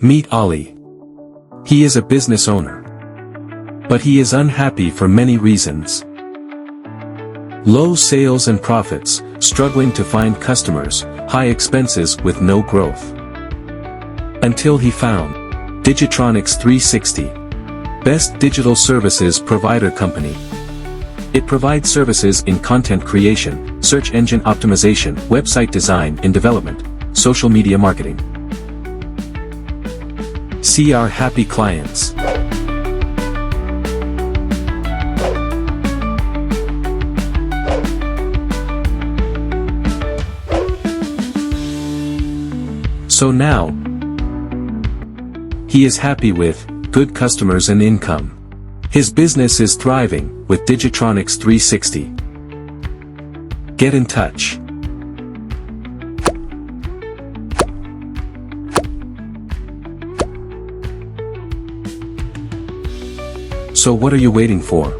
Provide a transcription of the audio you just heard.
Meet Ali. He is a business owner. But he is unhappy for many reasons. Low sales and profits, struggling to find customers, high expenses with no growth. Until he found Digitronix360, best digital services provider company. It provides services in content creation, search engine optimization, website design and development, social media marketing. See our happy clients. So now, he is happy with good customers and income. His business is thriving with Digitronix360. Get in touch. So what are you waiting for?